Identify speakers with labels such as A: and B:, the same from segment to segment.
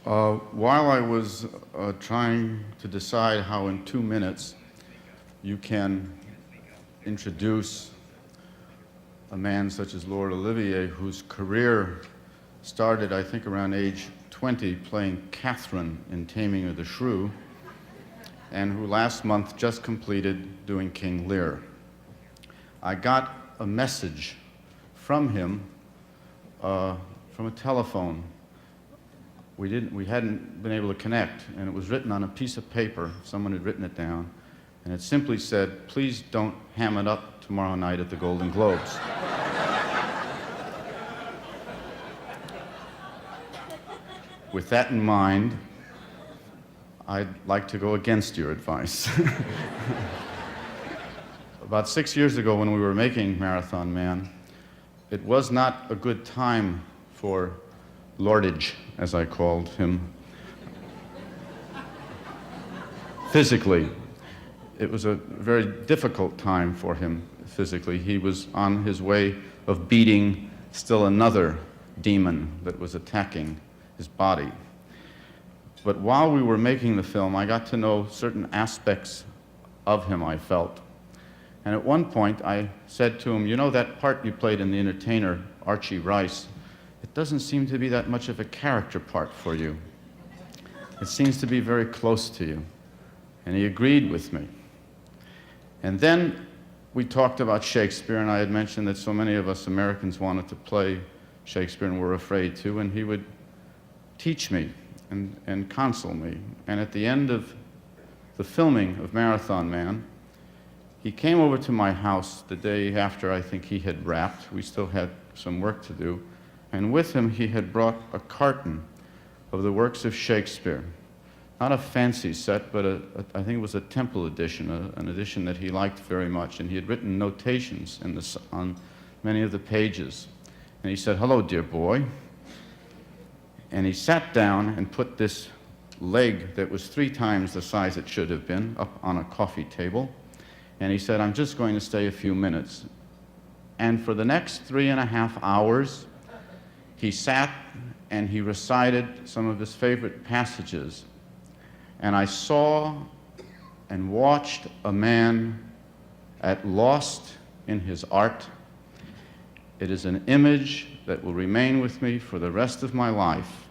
A: While I was trying to decide how in 2 minutes you can introduce a man such as Lord Olivier, whose career started, I think, around age 20, playing Catherine in Taming of the Shrew, and who last month just completed doing King Lear. I got a message from him from a telephone. We hadn't been able to connect, and it was written on a piece of paper. Someone had written it down, and it simply said, "Please don't ham it up tomorrow night at the Golden Globes." With that in mind, I'd like to go against your advice. About 6 years ago, when we were making Marathon Man, it was not a good time for Lordage, as I called him. Physically, it was a very difficult time for him physically. He was on his way of beating still another demon that was attacking his body. But while we were making the film, I got to know certain aspects of him, I felt. And at one point, I said to him, "You know that part you played in The Entertainer, Archie Rice, it doesn't seem to be that much of a character part for you. It seems to be very close to you." And he agreed with me. And then we talked about Shakespeare, and I had mentioned that so many of us Americans wanted to play Shakespeare and were afraid to, and he would teach me and counsel me. And at the end of the filming of Marathon Man, he came over to my house the day after I think he had wrapped. We still had some work to do. And with him, he had brought a carton of the works of Shakespeare. Not a fancy set, but I think it was a Temple edition, an edition that he liked very much. And he had written notations on many of the pages. And he said, "Hello, dear boy." And he sat down and put this leg that was 3 times the size it should have been up on a coffee table. And he said, "I'm just going to stay a few minutes." And for the next 3.5 hours, he sat and he recited some of his favorite passages. And I saw and watched a man at lost in his art. It is an image that will remain with me for the rest of my life.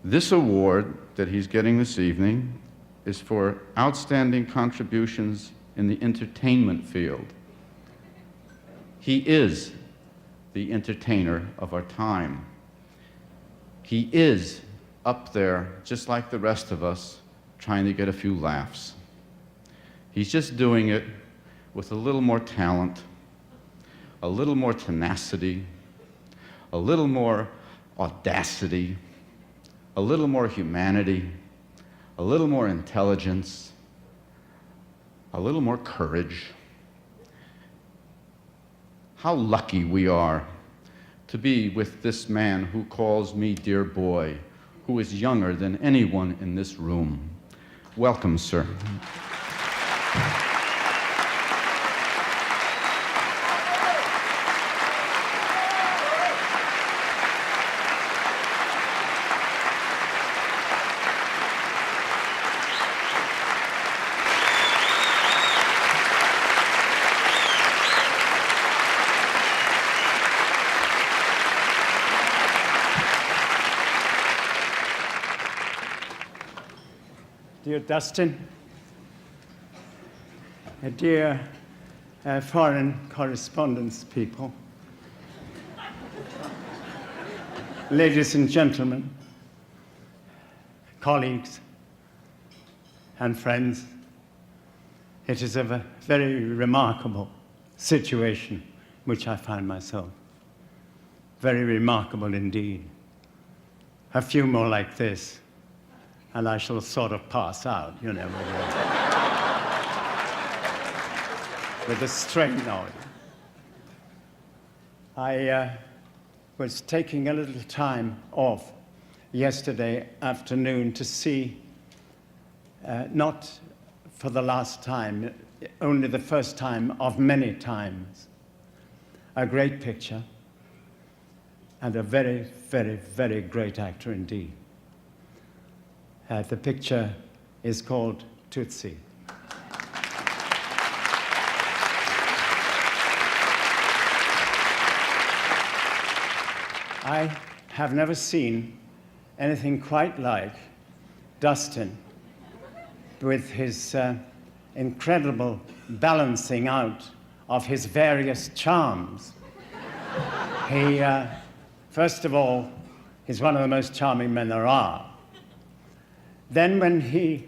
A: This award that he's getting this evening is for outstanding contributions in the entertainment field. He is the entertainer of our time. He is up there, just like the rest of us, trying to get a few laughs. He's just doing it with a little more talent, a little more tenacity, a little more audacity, a little more humanity, a little more intelligence, a little more courage. How lucky we are to be with this man who calls me dear boy, who is younger than anyone in this room. Welcome, sir.
B: Dear Dustin, dear foreign correspondence people, ladies and gentlemen, colleagues and friends, it is a very remarkable situation which I find myself. Very remarkable indeed. A few more like this, and I shall sort of pass out, you know, with the strain on it. I was taking a little time off yesterday afternoon to see, not for the last time, only the first time of many times, a great picture and a very, very, very great actor indeed. The picture is called Tootsie. I have never seen anything quite like Dustin with his incredible balancing out of his various charms. He, first of all, he's one of the most charming men there are. Then when he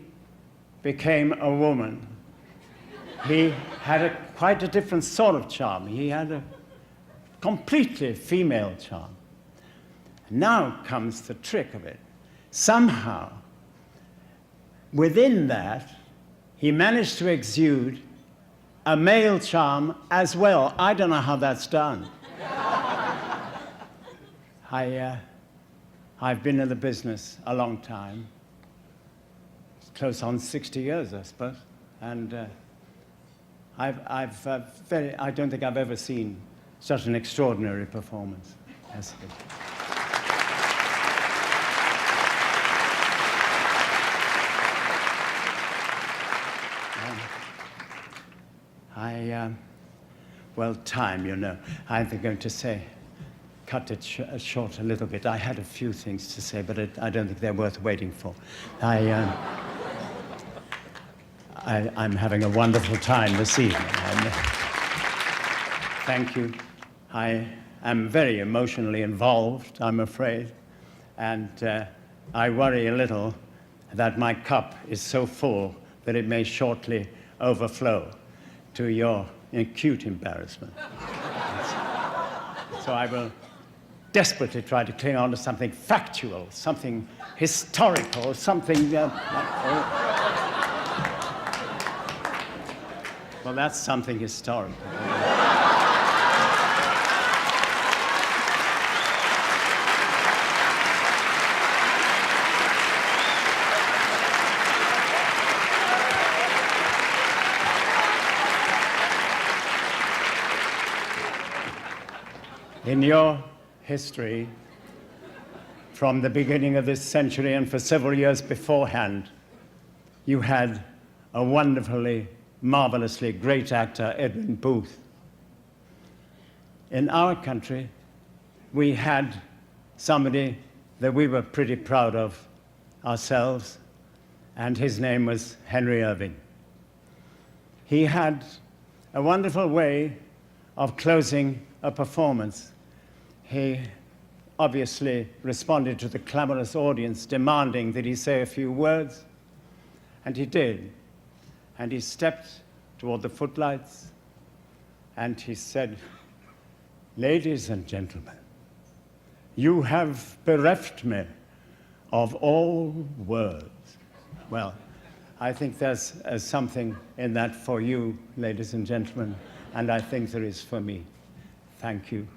B: became a woman, he had quite a different sort of charm. He had a completely female charm. Now comes the trick of it. Somehow, within that, he managed to exude a male charm as well. I don't know how that's done. I've been in the business a long time, close on 60 years, I suppose, and I don't think I've ever seen such an extraordinary performance as his. Well, time, you know. I'm going to say, cut it short a little bit. I had a few things to say, but I don't think they're worth waiting for. I'm having a wonderful time this evening. Thank you. I am very emotionally involved, I'm afraid, and I worry a little that my cup is so full that it may shortly overflow to your acute embarrassment. So I will desperately try to cling on to something factual, something historical, something... well, that's something historical. In your history, from the beginning of this century and for several years beforehand, you had a wonderfully, marvelously great actor, Edwin Booth. In our country, we had somebody that we were pretty proud of ourselves, and his name was Henry Irving. He had a wonderful way of closing a performance. He obviously responded to the clamorous audience demanding that he say a few words, and he did. And he stepped toward the footlights, and he said, "Ladies and gentlemen, you have bereft me of all words." Well, I think there's something in that for you, ladies and gentlemen, and I think there is for me. Thank you.